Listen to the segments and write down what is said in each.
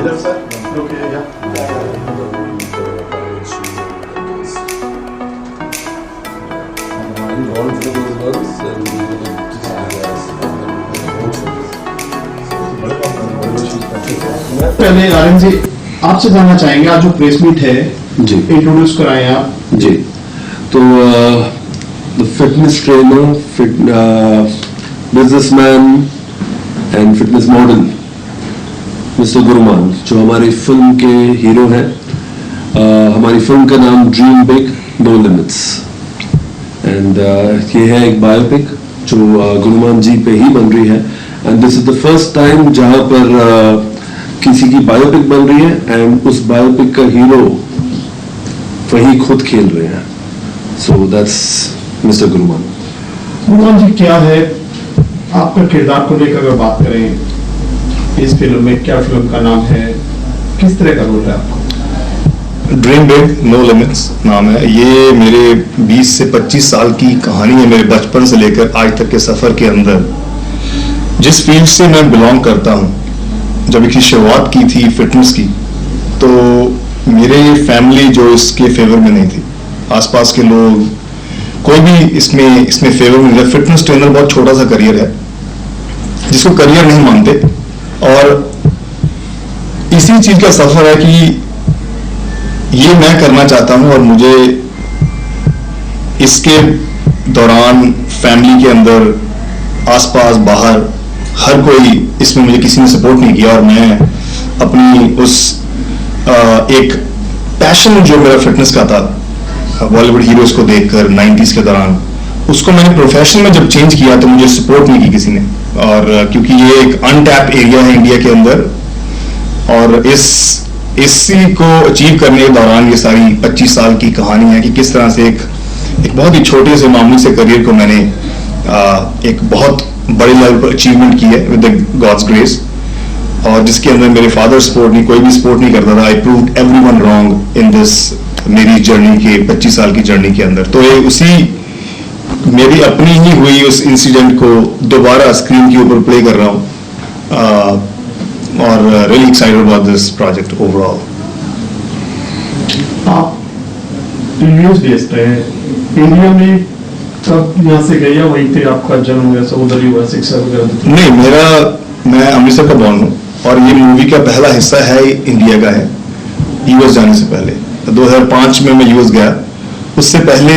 Yes, sir. Okay, yeah. पहले आर्यन जी आपसे जानना चाहेंगे, आज जो प्रेस मीट है जी इंट्रोड्यूस कराएं आप। जी तो the fitness trainer, businessman and fitness model mister Guru Mann, जो हमारी फिल्म के हीरो हैं। हमारी फिल्म का नाम dream big no limits, and ये है एक बायोपिक जो गुरुमान जी पे ही बन रही है। And this is the first time जहां पर किसी की बायोपिक बन रही है एंड उस बायोपिक का हीरो वही खुद खेल रहे हैं। So that's mister Guruman. Guruman ji, क्या है आपका किरदार को लेकर अगर बात करें इस फिल्म में, क्या फिल्म का नाम है, किस तरह का रोल है आपको? ड्रीम बिग नो लिमिट्स नाम है। ये मेरे 20 से 25 साल की कहानी है, मेरे बचपन से लेकर आज तक के सफर के अंदर। जिस फील्ड से मैं बिलोंग करता हूँ, जब इसकी शुरुआत की थी फिटनेस की, तो मेरे फैमिली जो इसके फेवर में नहीं थी, आसपास के लोग, कोई भी इसमें फेवर में नहीं था। फिटनेस ट्रेनर बहुत छोटा सा करियर है जिसको करियर नहीं मानते, और इसी चीज का सफर है कि ये मैं करना चाहता हूं। और मुझे इसके दौरान फैमिली के अंदर, आसपास, बाहर, हर कोई इसमें, मुझे किसी ने सपोर्ट नहीं किया। और मैं अपनी उस एक पैशन जो मेरा फिटनेस का था, बॉलीवुड हीरोज को देखकर 90s के दौरान, उसको मैंने प्रोफेशन में जब चेंज किया तो मुझे सपोर्ट नहीं की किसी ने। और क्योंकि ये एक अनटैप्ड एरिया है इंडिया के अंदर, और इसी को अचीव करने के दौरान ये सारी 25 साल की कहानी है कि किस तरह से एक बहुत ही छोटे से मामूली से करियर को मैंने एक बहुत बड़े लेवल पर अचीवमेंट की है विद गॉड्स ग्रेस। और जिसके अंदर मेरे फादर सपोर्ट नहीं, कोई भी सपोर्ट नहीं करता था। I proved everyone wrong in this मेरी जर्नी के 25 साल की जर्नी के अंदर। तो ये उसी मेरी अपनी ही हुई उस इंसिडेंट को दोबारा स्क्रीन के ऊपर प्ले कर रहा हूँ, और really excited about this project overall. आप न्यूज बेस्ड है इंडिया में, कब यहाँ से गए या वहीं पे आपका जन्म हुआ, सब उधर ही हुआ, शिक्षा वगैरह? नहीं, मैं अमृतसर का बॉर्न हूँ, और ये मूवी का पहला हिस्सा है इंडिया का है। यूएस जाने से पहले 2005 में मैं यूएस गया। उससे पहले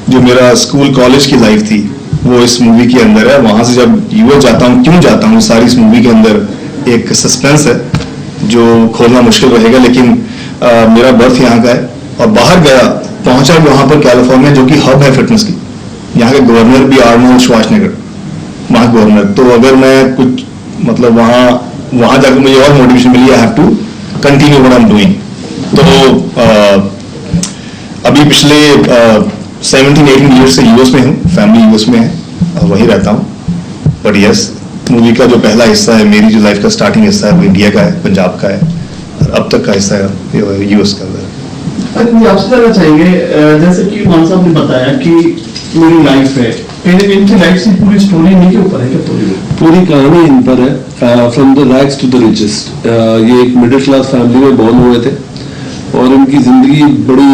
जो मेरा स्कूल कॉलेज की लाइफ थी वो इस मूवी के अंदर है। वहां से जब यूएस जाता हूँ, क्यों जाता हूँ, सारी इस मूवी के अंदर एक सस्पेंस है जो खोलना मुश्किल रहेगा। लेकिन मेरा बर्थ यहाँ का है, और बाहर गया, पहुंचा वहां पर कैलिफोर्निया, जो कि हब है फिटनेस की। यहाँ के गवर्नर भी आर्नोल्ड श्वार्ज़नेगर, वहाँ गवर्नर। तो अगर मैं कुछ मतलब वहां जाकर मुझे और मोटिवेशन मिली, I have to continue what I am doing. तो अभी पिछले 17-18 ईयर्स से यूएस में हूँ, फैमिली यूएस में है, वहीं रहता हूँ। बट यस, मूवी का जो पहला हिस्सा है, मेरी जो लाइफ का स्टार्टिंग हिस्सा है, वो इंडिया का है, पंजाब का है, और अब तक का हिस्सा है यूएस का अंदर। आपसे जानना चाहेंगे, जैसे कि मान साहब ने बताया कि पूरी लाइफ है, इनकी लाइफ से पूरी स्टोरी इन्हीं के ऊपर है क्या? पूरी कहानी इन पर है, from the rags to the richest. ये एक मिडिल क्लास फैमिली में बॉर्न हुए थे, और इनकी जिंदगी बड़ी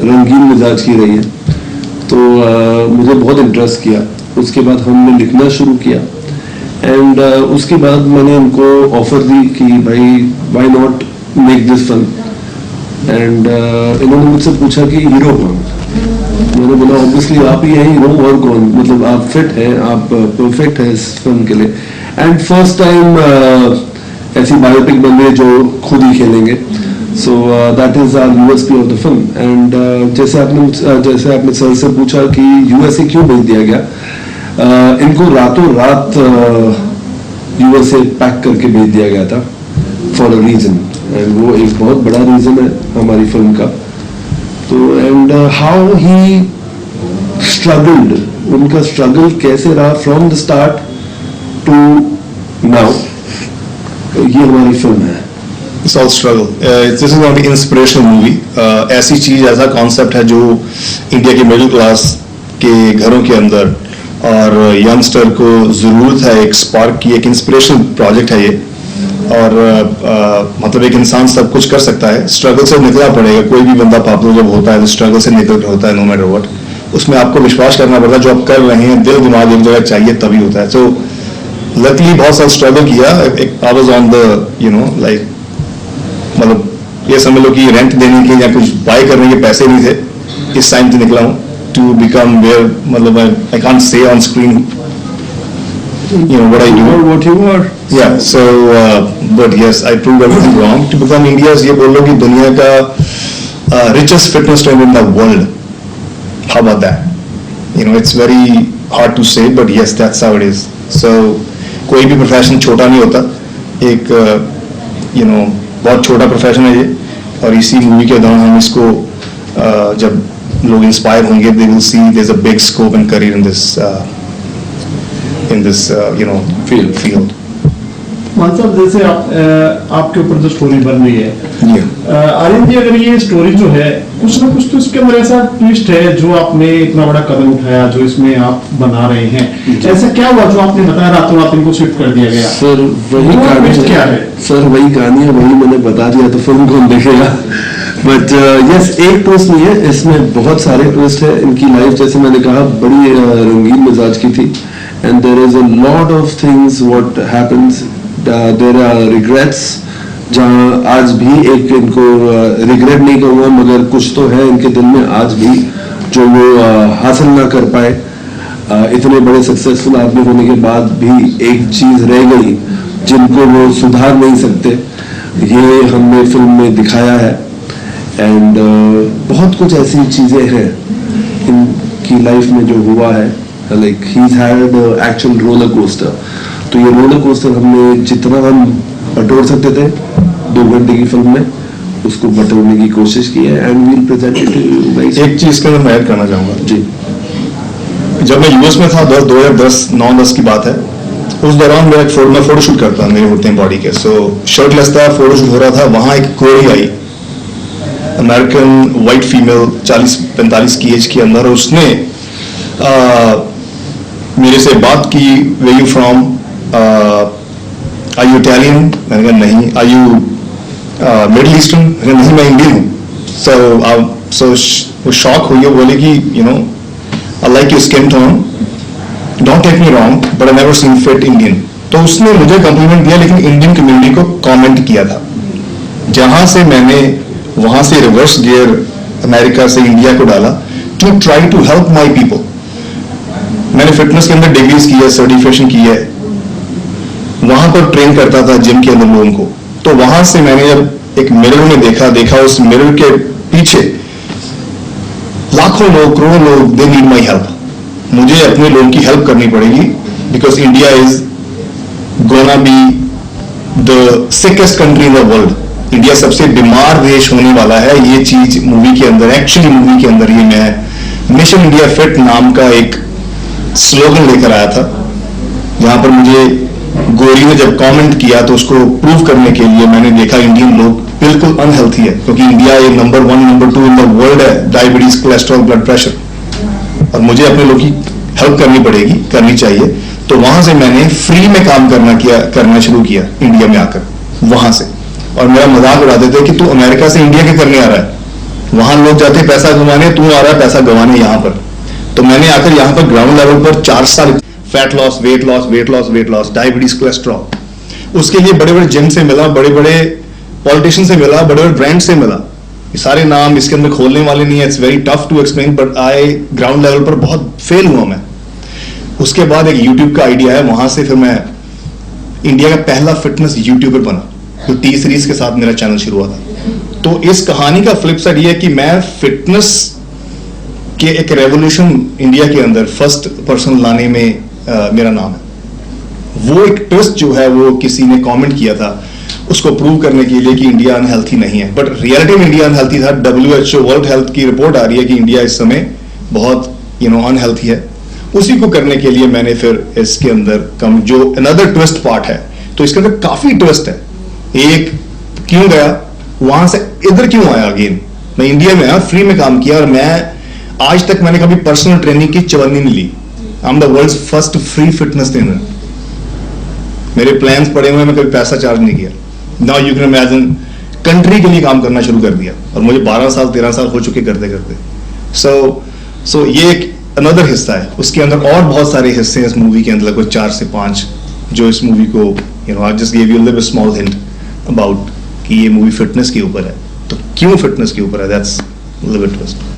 रंगीन मिजाज की रही है। तो मुझे बहुत इंटरेस्ट किया। उसके बाद हमने लिखना शुरू किया, एंड उसके बाद मैंने इनको ऑफर दी कि भाई why not make this film. And इन्होंने मुझसे पूछा कि हीरो कौन? मैंने बोला ऑब्वियसली आप ही हैं हीरो, और कौन, मतलब आप फिट हैं, आप परफेक्ट हैं इस फिल्म के लिए। एंड फर्स्ट टाइम ऐसी बायोपिक बन रही है जो खुद ही खेलेंगे। So that is our USP of the film. And जैसे आपने सर से पूछा कि यूएसए क्यों भेज दिया गया, इनको रातों रात यूएसए पैक करके भेज दिया गया था फॉर अ रीजन, एंड वो एक बहुत बड़ा रीजन है हमारी फिल्म का। तो एंड हाउ ही स्ट्रगल्ड, उनका स्ट्रगल कैसे रहा from the start to now, ये हमारी फिल्म है। It's all struggle. This is not an inspirational movie. ऐसी चीज, ऐसा कॉन्सेप्ट है जो इंडिया के मिडिल क्लास के घरों के अंदर और यंगस्टर को जरूरत है एक स्पार्क की, एक इंस्पिरेशनल प्रोजेक्ट है ये। और मतलब एक इंसान सब कुछ कर सकता है, स्ट्रगल से निकलना पड़ेगा। कोई भी बंदा पॉपुलर जब होता है तो स्ट्रगल से निकल कर होता है, नो मैटर व्हाट। उसमें आपको विश्वास करना पड़ता है, जो आप कर रहे हैं दिल दिमाग एक जगह चाहिए तभी होता है। तो लकीली बहुत सारा स्ट्रगल किया। I was on the like मतलब ये समझ लो कि रेंट देने के या कुछ बाय करने के पैसे नहीं थे, इस टाइम से निकला हूँ टू बिकम वेयर, मतलब I can't say on screen what I do or what you are. Yeah, so but yes, I proved everything wrong to become India's, ये बोल लो कि दुनिया का richest fitness trainer in the world. How about that? It's very hard to say, but yes, that's how it is. So कोई भी profession छोटा नहीं होता, एक बहुत छोटा प्रोफेशन है ये, और इसी मूवी के दौरान हम इसको जब लोग इंस्पायर होंगे, they will see there's a big scope and career in this field. मान साहब, जैसे आपके ऊपर जो स्टोरी बन रही है आर्यन जी, अगर ये स्टोरी जो है कुछ ना कुछ तो इसके अंदर ऐसा ट्विस्ट है जो आपने इतना बड़ा कदम उठाया, जो इसमें आप बना रहे हैं, ऐसा क्या हुआ जो आपने बताया रातों रात इनको शिफ्ट कर दिया गया? सर वही कहानी क्या है? सर वही कहानी है, वही मैंने बता दिया तो फिल्म कौन देखेगा। बट यस, एक ट्विस्ट नहीं है इसमें, बहुत सारे ट्विस्ट है। इनकी लाइफ जैसे मैंने कहा बड़ी रंगीन मिजाज की थी, and there is a lot of things what happens, there are regrets, जहाँ आज भी एक इनको रिग्रेट नहीं कहूँगा मगर कुछ तो है इनके दिल में आज भी जो वो हासिल ना कर पाए। इतने बड़े सक्सेसफुल आदमी होने के बाद भी एक चीज रह गई जिनको वो सुधार नहीं सकते, ये हमने फिल्म में दिखाया है। एंड बहुत कुछ ऐसी चीजें हैं इनकी लाइफ में जो हुआ है, like he's had actual roller coaster। तो ये रोलर कोस्टर हमने जितना हम बटोर सकते थे 2 घंटे की फिल्म में, उसको बटोरने की कोशिश की है and we'll present it to you guys. एक चीज का मैं ऐड करना चाहूंगा जी, जब मैं यूएस में था 2010 की बात है, उस दौरान मैं फोटोशूट करता मेरे होते हैं बॉडी के, सो शर्टलेस था, फोटोशूट हो रहा था। वहां एक कोरी आई, अमेरिकन वाइट फीमेल 40-45 की एज के अंदर, उसने मेरे से बात की, where you from, are you Italian? मैंने कहा नहीं। Are you Middle Eastern? मैंने कहा नहीं, मैं इंडियन हूँ। सो वो शॉक हुई है, बोले कि I like your skin tone, don't take me wrong but I never seen fit Indian. तो उसने मुझे कॉम्प्लीमेंट दिया, लेकिन इंडियन कम्युनिटी को कमेंट किया था, जहां से मैंने वहां से रिवर्स गियर अमेरिका से इंडिया को डाला to try to help my people. मैंने फिटनेस के अंदर डिग्रीज की है, सर्टिफिकेशन की है, वहां पर ट्रेन करता था जिम के अंदर लोगों को। तो वहां से मैंने जब एक मिरर में देखा उस मिरर के पीछे लाखों लोग, करोड़ों लोग, दे नीड माई हेल्प। मुझे अपने लोगों की हेल्प करनी पड़ेगी, because India is gonna be the सिकेस्ट country in the world. India सबसे बीमार देश होने वाला है। ये चीज मूवी के अंदर, एक्चुअली मूवी के अंदर ये मैं मिशन इंडिया फिट नाम का एक स्लोगन लेकर आया था, जहां पर मुझे गोरी ने जब कमेंट किया तो उसको प्रूव करने के लिए मैंने देखा इंडियन लोग बिल्कुल अनहेल्थी है, क्योंकि इंडिया ये number 1 number 2 in the world है डायबिटीज, कोलेस्ट्रॉल, ब्लड प्रेशर, और मुझे अपने लोगों की हेल्प करनी पड़ेगी, करनी चाहिए। तो वहां से मैंने फ्री में काम करना शुरू किया इंडिया में आकर वहां से। और मेरा मजाक उड़ाते थे कि तू अमेरिका से इंडिया के करने आ रहा है, वहां लोग जाते पैसा कमाने, तू आ रहा है पैसा गंवाने यहाँ पर। तो मैंने आकर यहाँ पर ग्राउंड लेवल पर 4 साल fat loss, weight loss, diabetes, cholesterol, उसके लिए बड़े बड़े जिम से मिला, बड़े बड़े पॉलिटिशियन से मिला, बड़े बड़े ब्रांड से मिला। ये सारे नाम इसके अंदर खोलने वाले नहीं है, it's very tough to explain, but I ground level पर बहुत फेल हुआ मैं। उसके बाद एक यूट्यूब का आइडिया है, वहां से फिर मैं इंडिया का पहला फिटनेस यूट्यूबर बना, जो टी सीरीज के साथ मेरा चैनल शुरू हुआ था। तो इस कहानी का फ्लिप साइड ये है कि मैं फिटनेस के एक रेवोल्यूशन इंडिया के अंदर फर्स्ट पर्सन लाने में मेरा नाम है। वो एक ट्विस्ट जो है वो किसी ने कमेंट किया था उसको प्रूव करने के लिए कि इंडिया अनहेल्थी नहीं है, बट रियलिटी में इंडिया अनहेल्थी था। WHO वर्ल्ड हेल्थ की रिपोर्ट आ रही है कि इंडिया इस समय बहुत अनहेल्थी है। उसी को करने के लिए मैंने फिर इसके अंदर जो अनदर ट्विस्ट पार्ट है, तो इसके अंदर काफी ट्विस्ट है। एक क्यों गया वहां से इधर क्यों आया अगेन, मैं इंडिया में आया, फ्री में काम किया, और मैं आज तक मैंने कभी पर्सनल ट्रेनिंग की चवन्नी नहीं ली। I am the world's first free fitness trainer. मेरे प्लान्स पड़े हुए हैं, मैं कभी पैसा चार्ज नहीं किया। Now you can imagine, country के लिए काम करना शुरू कर दिया, और मुझे 12 साल 13 साल हो चुके करते करते। सो ये एक अनदर हिस्सा है, उसके अंदर और बहुत सारे हिस्से हैं इस मूवी के अंदर, लगभग 4 से 5, जो इस मूवी को I just give you a little small hint about कि ये मूवी फिटनेस के ऊपर है। तो क्यों फिटनेस के ऊपर है, दैट्स लिटिल बिट ट्विस्ट।